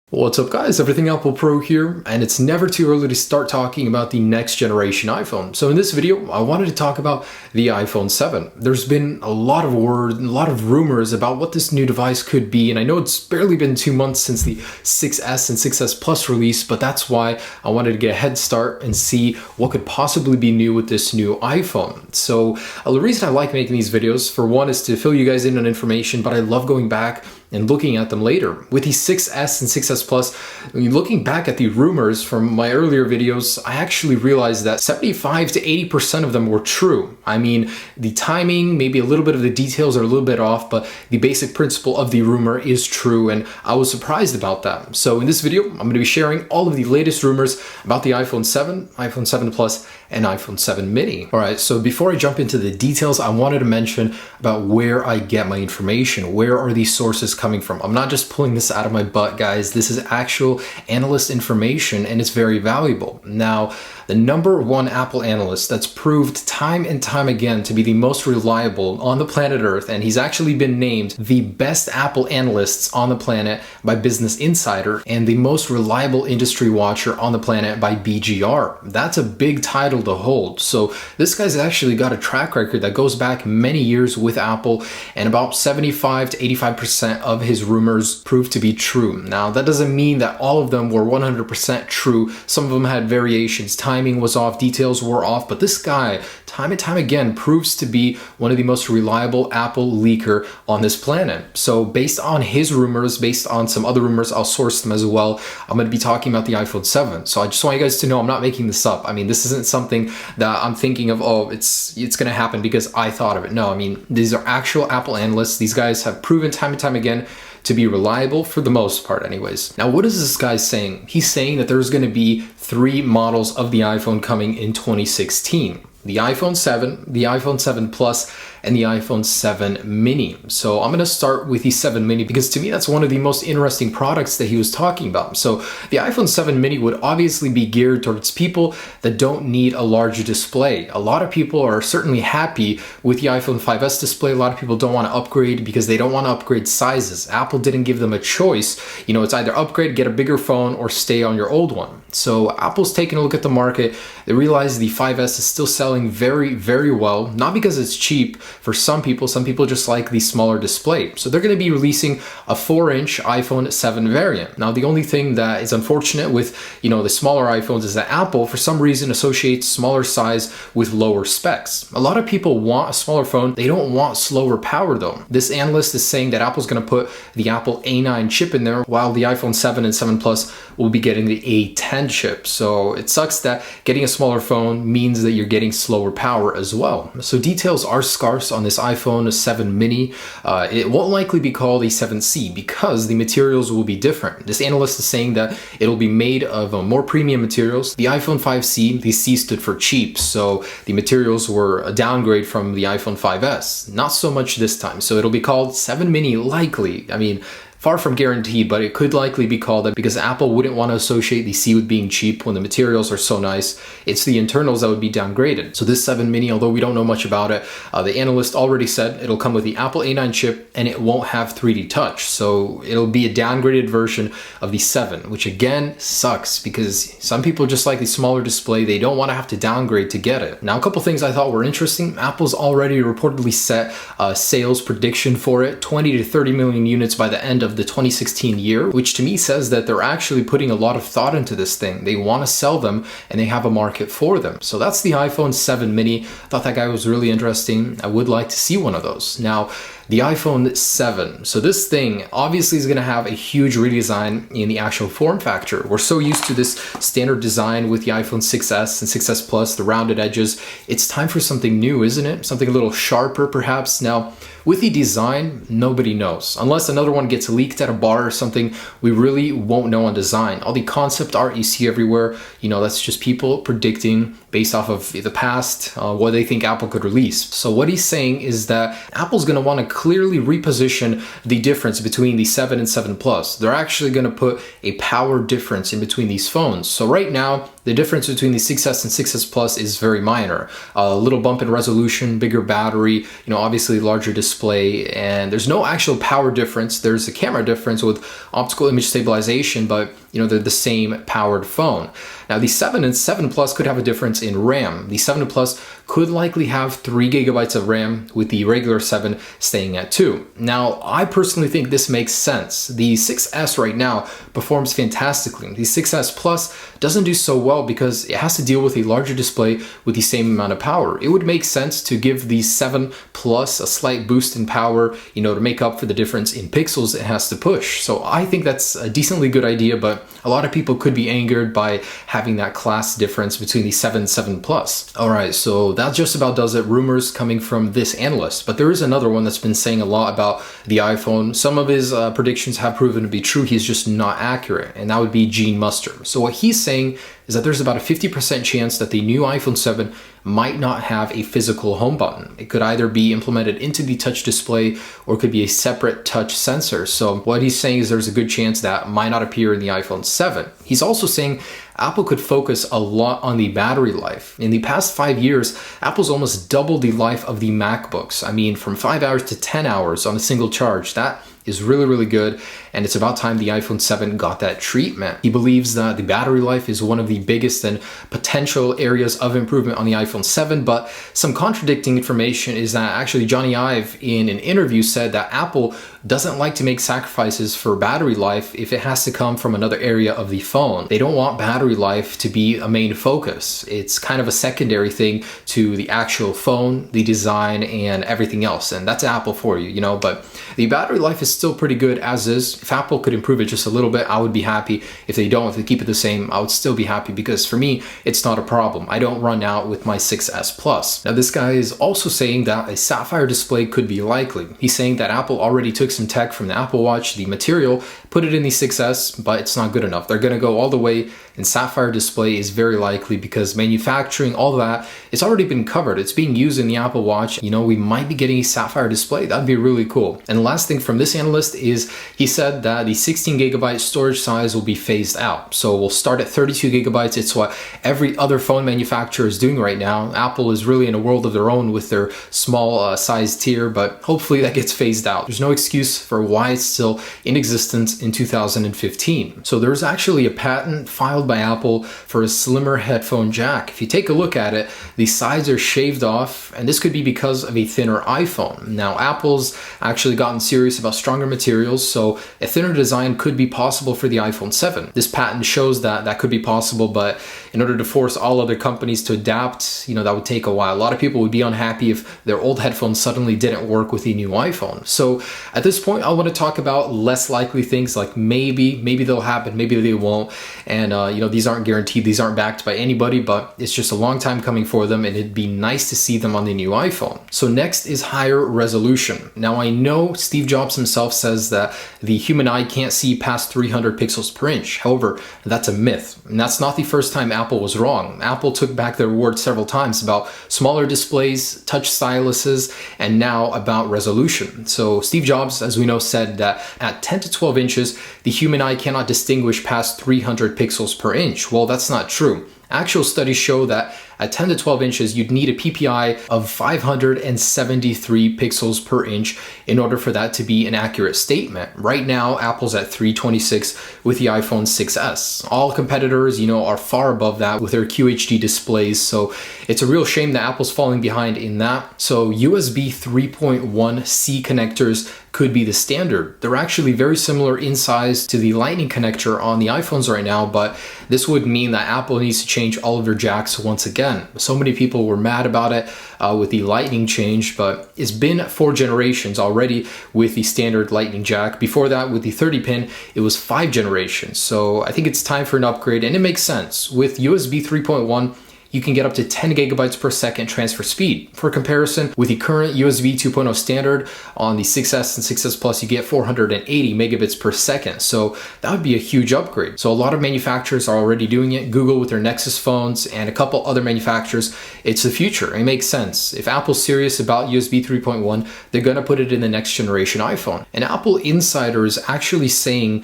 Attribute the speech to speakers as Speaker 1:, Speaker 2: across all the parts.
Speaker 1: What's up guys, Everything Apple Pro here, and it's never too early to start talking about the next generation iPhone. So in this video, I wanted to talk about the iPhone 7. There's been a lot of word, a lot of rumors about what this new device could be, and I know it's barely been 2 months since the 6S and 6S Plus release, but that's why I wanted to get a head start and see what could possibly be new with this new iPhone. So the reason I like making these videos, for one, is to fill you guys in on information, but I love going back and looking at them later. With the 6S and 6S Plus, looking back at the rumors from my earlier videos, I actually realized that 75 to 80% of them were true. I mean, the timing, maybe a little bit of the details are a little bit off, but the basic principle of the rumor is true, and I was surprised about that. So in this video, I'm going to be sharing all of the latest rumors about the iPhone 7, iPhone 7 Plus, and iPhone 7 mini. All right, so before I jump into the details, I wanted to mention about where I get my information. Where are these sources coming from? I'm not just pulling this out of my butt, guys. This is actual analyst information, and it's very valuable. Now, the #1 Apple analyst that's proved time and time again to be the most reliable on the planet Earth, and he's actually been named the best Apple analysts on the planet by Business Insider and the most reliable industry watcher on the planet by BGR. That's a big title to hold. So this guy's actually got a track record that goes back many years with Apple, and about 75 to 85% of his rumors proved to be true. Now, that doesn't mean that all of them were 100% true. Some of them had variations. Timing was off, details were off, but this guy, time and time again, proves to be one of the most reliable Apple leaker on this planet. So based on his rumors, based on some other rumors, I'll source them as well. I'm going to be talking about the iPhone 7. So I just want you guys to know I'm not making this up. I mean, this isn't something that I'm thinking of, oh, it's going to happen because I thought of it. No, I mean, these are actual Apple analysts. These guys have proven time and time again to be reliable for the most part anyways. Now, what is this guy saying? He's saying that there's going to be 3 models of the iPhone coming in 2016. The iPhone 7, the iPhone 7 Plus, and the iPhone 7 mini. So I'm going to start with the 7 mini because to me that's one of the most interesting products that he was talking about. So the iPhone 7 mini would obviously be geared towards people that don't need a larger display. A lot of people are certainly happy with the iPhone 5S display. A lot of people don't want to upgrade because they don't want to upgrade sizes. Apple didn't give them a choice. You know, it's either upgrade, get a bigger phone, or stay on your old one. So Apple's taking a look at the market. They realize the 5S is still selling very, very well, not because it's cheap. For some people just like the smaller display. So they're going to be releasing a 4-inch iPhone 7 variant. Now, the only thing that is unfortunate with, the smaller iPhones is that Apple, for some reason, associates smaller size with lower specs. A lot of people want a smaller phone. They don't want slower power though. This analyst is saying that Apple's going to put the Apple A9 chip in there, while the iPhone 7 and 7 Plus will be getting the A10 chip. So it sucks that getting a smaller phone means that you're getting slower power as well. So details are scarce on this iPhone 7 mini. It won't likely be called a 7C because the materials will be different. This analyst is saying that it'll be made of more premium materials. The iPhone 5C, the C stood for cheap, so the materials were a downgrade from the iPhone 5S. Not so much this time, so it'll be called 7 mini likely. I mean, far from guaranteed, but it could likely be called that because Apple wouldn't want to associate the C with being cheap when the materials are so nice. It's the internals that would be downgraded. So this 7 mini, although we don't know much about it, the analyst already said it'll come with the Apple A9 chip and it won't have 3D touch. So it'll be a downgraded version of the 7, which again sucks because some people just like the smaller display. They don't want to have to downgrade to get it. Now, a couple things I thought were interesting. Apple's already reportedly set a sales prediction for it, 20 to 30 million units by the end of the 2016 year, which to me says that they're actually putting a lot of thought into this thing. They want to sell them and they have a market for them. So that's the iPhone 7 mini. I thought that guy was really interesting. I would like to see one of those. Now, the iPhone 7. So this thing obviously is going to have a huge redesign in the actual form factor. We're so used to this standard design with the iPhone 6S and 6S Plus, the rounded edges. It's time for something new, isn't it? Something a little sharper, perhaps. Now, with the design, nobody knows. Unless another one gets leaked at a bar or something, we really won't know on design. All the concept art you see everywhere, that's just people predicting based off of the past, what they think Apple could release. So what he's saying is that Apple's going to want to clearly reposition the difference between the 7 and 7 Plus. They're actually going to put a power difference in between these phones. So right now, The difference between the 6S and 6S Plus is very minor. A little bump in resolution, bigger battery, obviously larger display, and there's no actual power difference. There's a camera difference with optical image stabilization, but they're the same powered phone. Now the 7 and 7 Plus could have a difference in RAM. The 7 Plus could likely have 3 gigabytes of RAM, with the regular 7 staying at 2. Now I personally think this makes sense. The 6S right now performs fantastically. The 6S Plus doesn't do so well because it has to deal with a larger display with the same amount of power. It would make sense to give the 7 Plus a slight boost in power, to make up for the difference in pixels it has to push. So I think that's a decently good idea, but a lot of people could be angered by having that class difference between the 7 and 7 Plus. Alright, so that just about does it. Rumors coming from this analyst, but there is another one that's been saying a lot about the iPhone. Some of his predictions have proven to be true. He's just not accurate, and that would be Gene Muster. So what he's saying is that there's about a 50% chance that the new iPhone 7 might not have a physical home button. It could either be implemented into the touch display or it could be a separate touch sensor. So what he's saying is there's a good chance that might not appear in the iPhone 7. He's also saying Apple could focus a lot on the battery life. In the past 5 years, Apple's almost doubled the life of the MacBooks. I mean, from 5 hours to 10 hours on a single charge. That is really, really good, and it's about time the iPhone 7 got that treatment. He believes that the battery life is one of the biggest and potential areas of improvement on the iPhone 7, but some contradicting information is that actually Johnny Ive in an interview said that Apple doesn't like to make sacrifices for battery life if it has to come from another area of the phone. They don't want battery life to be a main focus. It's kind of a secondary thing to the actual phone, the design, and everything else, and that's Apple for you, but the battery life is still pretty good as is. If Apple could improve it just a little bit, I would be happy. If they don't, if they keep it the same, I would still be happy, because for me, it's not a problem. I don't run out with my 6S Plus. Now this guy is also saying that a sapphire display could be likely. He's saying that Apple already took some tech from the Apple Watch, the material, put it in the 6S, but it's not good enough. They're gonna go all the way, and sapphire display is very likely because manufacturing, all that, it's already been covered. It's being used in the Apple Watch. We might be getting a sapphire display. That'd be really cool. And the last thing from this analyst is he said that the 16 gigabyte storage size will be phased out. So we'll start at 32 gigabytes. It's what every other phone manufacturer is doing right now. Apple is really in a world of their own with their small size tier, but hopefully that gets phased out. There's no excuse for why it's still in existence in 2015. So there's actually a patent filed by Apple for a slimmer headphone jack. If you take a look at it, the sides are shaved off, and this could be because of a thinner iPhone. Now, Apple's actually gotten serious about stronger materials, so a thinner design could be possible for the iPhone 7. This patent shows that that could be possible, but in order to force all other companies to adapt, that would take a while. A lot of people would be unhappy if their old headphones suddenly didn't work with the new iPhone. So at this point, I want to talk about less likely things, like maybe they'll happen, maybe they won't, and these aren't guaranteed, these aren't backed by anybody, but it's just a long time coming for them, and it'd be nice to see them on the new iPhone. So next is higher resolution. Now I know Steve Jobs himself says that the human eye can't see past 300 pixels per inch. However, that's a myth, and that's not the first time Apple was wrong. Apple took back their word several times about smaller displays, touch styluses, and now about resolution. So Steve Jobs, as we know, said that at 10 to 12 inches, the human eye cannot distinguish past 300 pixels per inch. Well, that's not true. Actual studies show that at 10 to 12 inches, you'd need a PPI of 573 pixels per inch in order for that to be an accurate statement. Right now, Apple's at 326 with the iPhone 6S. All competitors, are far above that with their QHD displays, so it's a real shame that Apple's falling behind in that. So USB 3.1C connectors could be the standard. They're actually very similar in size to the Lightning connector on the iPhones right now, but this would mean that Apple needs to change all of their jacks once again. So many people were mad about it with the Lightning change, but it's been 4 generations already with the standard Lightning jack. Before that, with the 30 pin, it was 5 generations. So I think it's time for an upgrade, and it makes sense. With USB 3.1, you can get up to 10 gigabytes per second transfer speed. For comparison, with the current USB 2.0 standard on the 6S and 6S Plus, you get 480 megabits per second. So that would be a huge upgrade. So a lot of manufacturers are already doing it. Google with their Nexus phones and a couple other manufacturers. It's the future. It makes sense. If Apple's serious about USB 3.1, they're going to put it in the next generation iPhone. An Apple insider is actually saying,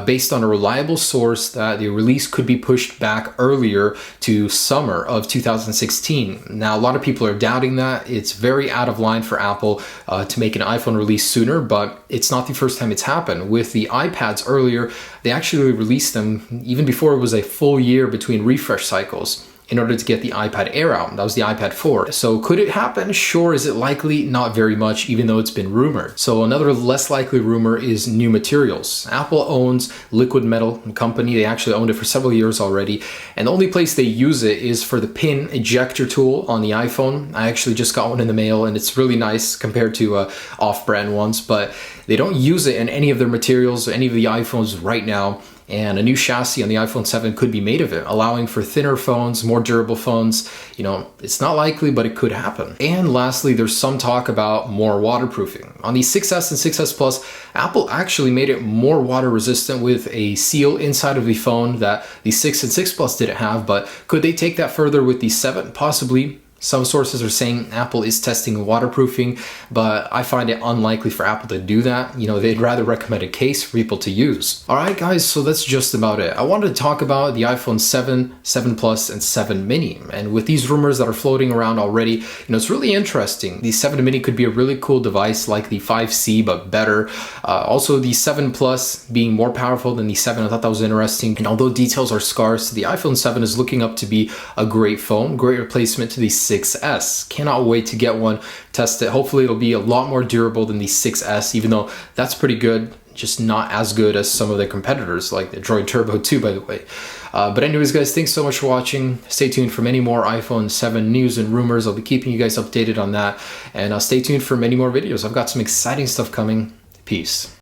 Speaker 1: based on a reliable source, that the release could be pushed back earlier to summer of 2016. Now, a lot of people are doubting that. It's very out of line for Apple to make an iPhone release sooner, but it's not the first time it's happened. With the iPads earlier, they actually released them even before it was a full year between refresh cycles, in order to get the iPad Air out. That was the iPad 4. So could it happen? Sure. Is it likely? Not very much, even though it's been rumored. So another less likely rumor is new materials. Apple owns Liquid Metal Company. They actually owned it for several years already. And the only place they use it is for the pin ejector tool on the iPhone. I actually just got one in the mail and it's really nice compared to off-brand ones, but they don't use it in any of their materials, any of the iPhones right now. And a new chassis on the iPhone 7 could be made of it, allowing for thinner phones, more durable phones. You know, it's not likely, but it could happen. And lastly, there's some talk about more waterproofing. On the 6S and 6S Plus, Apple actually made it more water resistant with a seal inside of the phone that the 6 and 6 Plus didn't have, but could they take that further with the 7? Possibly. Some sources are saying Apple is testing waterproofing, but I find it unlikely for Apple to do that. You know, they'd rather recommend a case for people to use. All right, guys, so that's just about it. I wanted to talk about the iPhone 7, 7 Plus, and 7 Mini. And with these rumors that are floating around already, you know, it's really interesting. The 7 Mini could be a really cool device like the 5C, but better. Also, the 7 Plus being more powerful than the 7, I thought that was interesting. And although details are scarce, the iPhone 7 is looking up to be a great phone, great replacement to the 6S. Cannot wait to get one, test it. Hopefully it'll be a lot more durable than the 6S, even though that's pretty good, just not as good as some of the competitors like the Droid Turbo 2, by the way. But anyways, guys, thanks so much for watching. Stay tuned for many more iPhone 7 news and rumors. I'll be keeping you guys updated on that. And stay tuned for many more videos. I've got some exciting stuff coming. Peace.